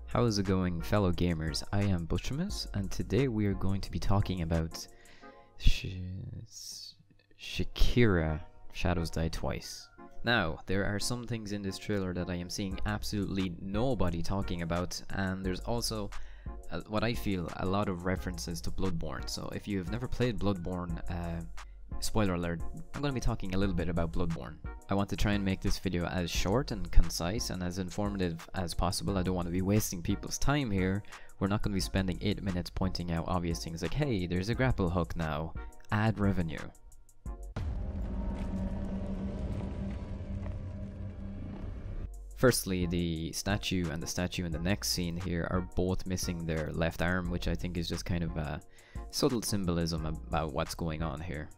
How is it going, fellow gamers? I am Butchimus, and today we are going to be talking about Sekiro, Shadows Die Twice. Now, there are some things in this trailer that I am seeing absolutely nobody talking about, and there's also, what I feel, a lot of references to Bloodborne. So if you've never played Bloodborne, spoiler alert, I'm going to be talking a little bit about Bloodborne. I want to try and make this video as short and concise and as informative as possible. I don't want to be wasting people's time here. We're not going to be spending 8 minutes pointing out obvious things like, hey, there's a grapple hook now, add revenue. Firstly, the statue and the statue in the next scene here are both missing their left arm, which I think is just kind of a subtle symbolism about what's going on here.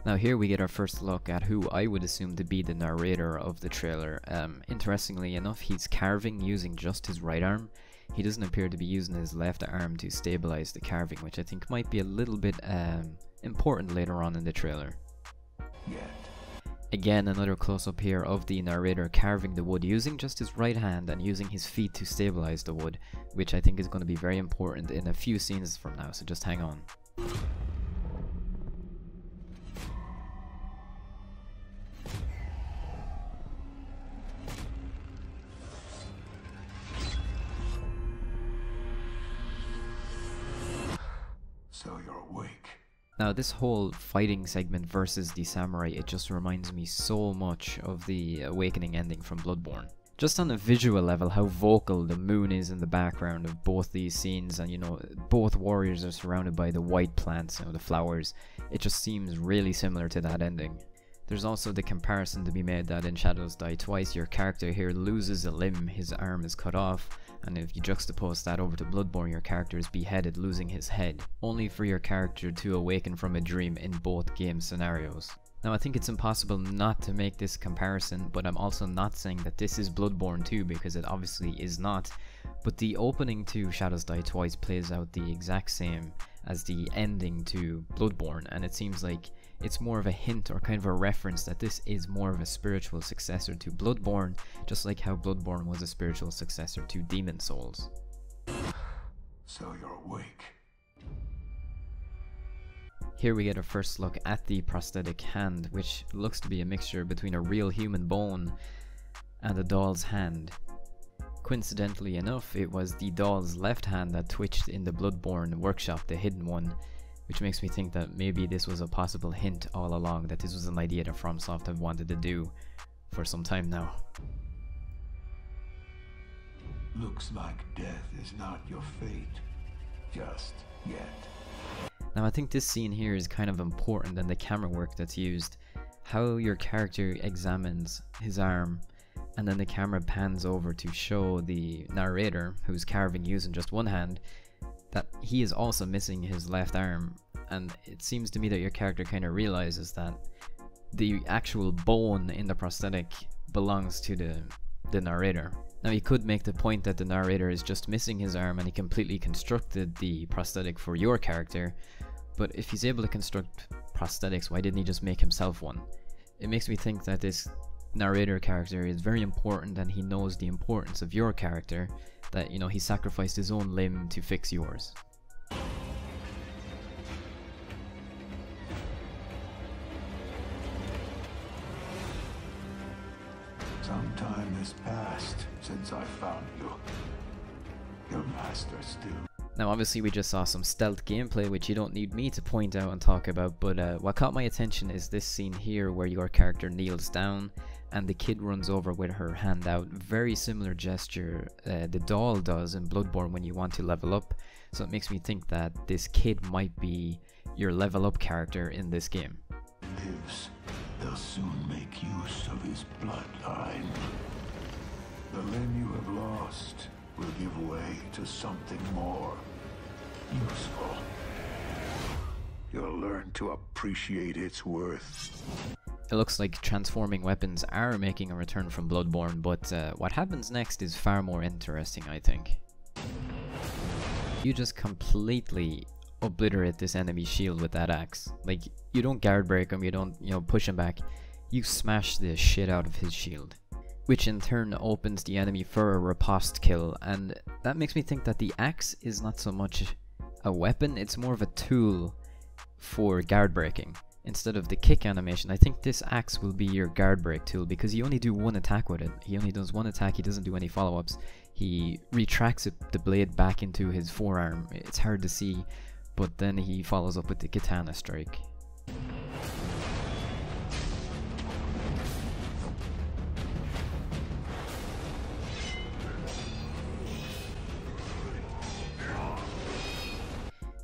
Now here we get our first look at who I would assume to be the narrator of the trailer. Interestingly enough, he's carving using just his right arm. He doesn't appear to be using his left arm to stabilize the carving, which I think might be a little bit important later on in the trailer. Again, another close-up here of the narrator carving the wood using just his right hand and using his feet to stabilize the wood, which I think is going to be very important in a few scenes from now, so just hang on. So you're awake. Now this whole fighting segment versus the samurai, it just reminds me so much of the Awakening ending from Bloodborne. Just on a visual level, how vocal the moon is in the background of both these scenes, and you know, both warriors are surrounded by the white plants, you know, the flowers. It just seems really similar to that ending. There's also the comparison to be made that in Shadows Die Twice, your character here loses a limb, his arm is cut off, and if you juxtapose that over to Bloodborne, your character is beheaded, losing his head, only for your character to awaken from a dream in both game scenarios. Now I think it's impossible not to make this comparison, but I'm also not saying that this is Bloodborne 2 because it obviously is not, but the opening to Shadows Die Twice plays out the exact same as the ending to Bloodborne, and it seems like it's more of a hint or kind of a reference that this is more of a spiritual successor to Bloodborne, just like how Bloodborne was a spiritual successor to Demon Souls. So you're awake. Here we get a first look at the prosthetic hand, which looks to be a mixture between a real human bone and a doll's hand. Coincidentally enough, it was the doll's left hand that twitched in the Bloodborne workshop, the hidden one, which makes me think that maybe this was a possible hint all along, that this was an idea that FromSoft have wanted to do for some time now. Looks like death is not your fate. Just yet. Now I think this scene here is kind of important, and the camera work that's used. How your character examines his arm, and then the camera pans over to show the narrator, who's carving using just one hand, that he is also missing his left arm, and it seems to me that your character kind of realizes that the actual bone in the prosthetic belongs to the narrator. Now he could make the point that the narrator is just missing his arm and he completely constructed the prosthetic for your character, but if he's able to construct prosthetics, why didn't he just make himself one? It makes me think that this narrator character is very important and he knows the importance of your character, that, you know, he sacrificed his own limb to fix yours. Some time has passed since I found you. Your master still. Now obviously we just saw some stealth gameplay, which you don't need me to point out and talk about, but what caught my attention is this scene here where your character kneels down and the kid runs over with her hand out. Very similar gesture the doll does in Bloodborne when you want to level up, so it makes me think that this kid might be your level up character in this game. Lives. They'll soon make use of his bloodline. The limb you have lost will give way to something more useful. You'll learn to appreciate its worth. It looks like transforming weapons are making a return from Bloodborne, but what happens next is far more interesting, I think. You just completely obliterate this enemy's shield with that axe. Like, you don't guard break him, you don't, you know, push him back. You smash the shit out of his shield. which in turn opens the enemy for a riposte kill, and that makes me think that the axe is not so much a weapon, it's more of a tool for guard breaking. Instead of the kick animation, I think this axe will be your guard break tool, because you only do one attack with it. He only does one attack, he doesn't do any follow-ups. He retracts the blade back into his forearm. It's hard to see, but then he follows up with the katana strike.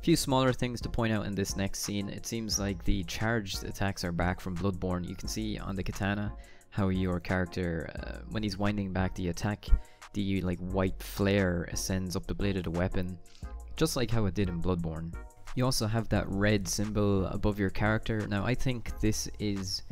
Few smaller things to point out in this next scene. It seems like the charged attacks are back from Bloodborne. You can see on the katana how your character, when he's winding back the attack, the like white flare ascends up the blade of the weapon, just like how it did in Bloodborne. You also have that red symbol above your character. Now I think this is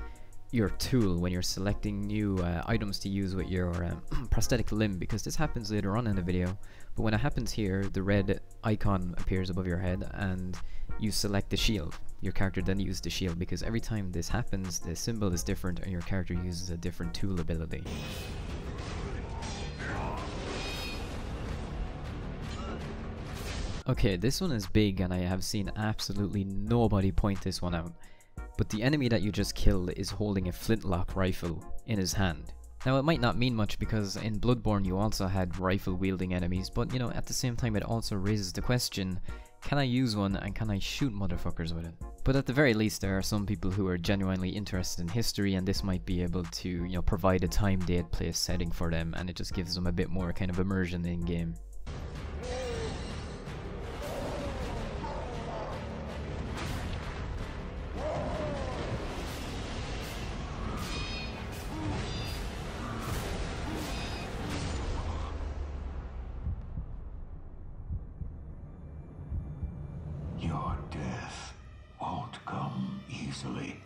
your tool when you're selecting new items to use with your prosthetic limb, because this happens later on in the video, but when it happens here, the red icon appears above your head and you select the shield. Your character then uses the shield, because every time this happens the symbol is different and your character uses a different tool ability. Okay, this one is big and I have seen absolutely nobody point this one out. But the enemy that you just killed is holding a flintlock rifle in his hand. Now it might not mean much, because in Bloodborne you also had rifle wielding enemies, but you know, at the same time it also raises the question, can I use one and can I shoot motherfuckers with it? But at the very least there are some people who are genuinely interested in history, and this might be able to, you know, provide a time, date, place, setting for them, and it just gives them a bit more kind of immersion in game. Your death won't come easily.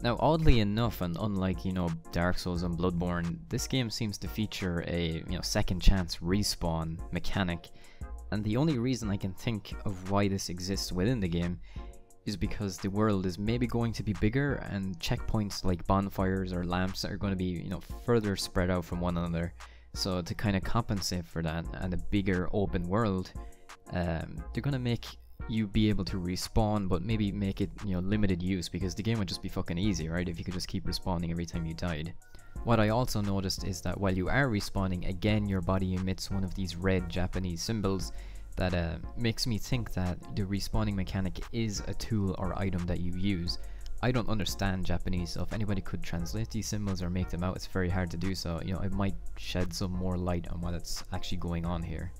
Now oddly enough, and unlike, you know, Dark Souls and Bloodborne, this game seems to feature a, you know, second chance respawn mechanic, and the only reason I can think of why this exists within the game is because the world is maybe going to be bigger, and checkpoints like bonfires or lamps are going to be, you know, further spread out from one another. So to kind of compensate for that and a bigger open world, they're going to make you be able to respawn, but maybe make it, you know, limited use, because the game would just be fucking easy, right, if you could just keep respawning every time you died. What I also noticed is that while you are respawning, again your body emits one of these red Japanese symbols that makes me think that the respawning mechanic is a tool or item that you use. I don't understand Japanese, so if anybody could translate these symbols or make them out, it's very hard to do so. You know, it might shed some more light on what's actually going on here.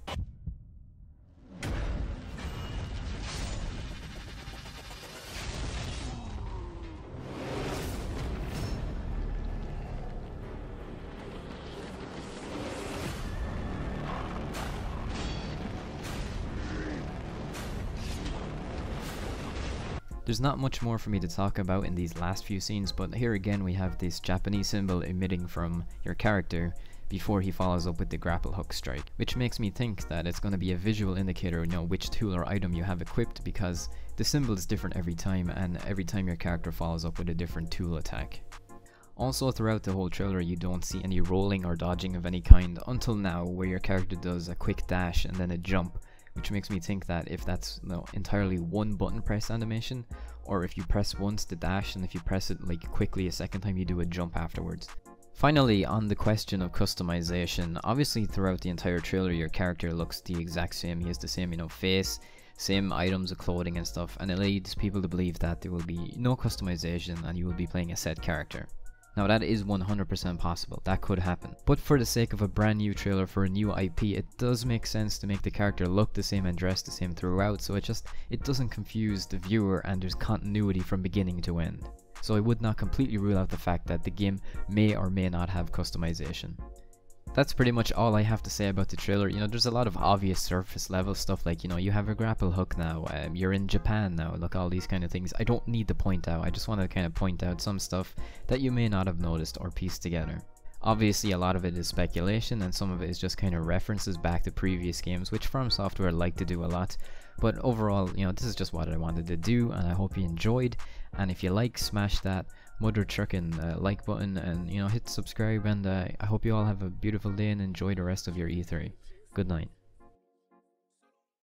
There's not much more for me to talk about in these last few scenes, but here again we have this Japanese symbol emitting from your character before he follows up with the grapple hook strike, which makes me think that it's going to be a visual indicator, you know, which tool or item you have equipped, because the symbol is different every time, and every time your character follows up with a different tool attack. Also throughout the whole trailer you don't see any rolling or dodging of any kind until now, where your character does a quick dash and then a jump, which makes me think that if that's, you know, entirely one button press animation, or if you press once to dash and if you press it like quickly a second time you do a jump afterwards. Finally, on the question of customization, obviously throughout the entire trailer your character looks the exact same. He has the same, you know, face, same items of clothing and stuff, and it leads people to believe that there will be no customization and you will be playing a set character. Now that is 100% possible, that could happen. But for the sake of a brand new trailer for a new IP, it does make sense to make the character look the same and dress the same throughout, so it doesn't confuse the viewer and there's continuity from beginning to end. So I would not completely rule out the fact that the game may or may not have customization. That's pretty much all I have to say about the trailer. You know, there's a lot of obvious surface level stuff, like, you know, you have a grapple hook now, you're in Japan now, look, all these kind of things. I don't need to point out, I just want to kind of point out some stuff that you may not have noticed or pieced together. Obviously a lot of it is speculation and some of it is just kind of references back to previous games, which From Software like to do a lot. But overall, you know, this is just what I wanted to do, and I hope you enjoyed. And if you like, smash that mother truckin' like button, and you know, hit subscribe. And I hope you all have a beautiful day and enjoy the rest of your E3. Good night.